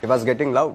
He was getting loud.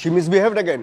she misbehaved again.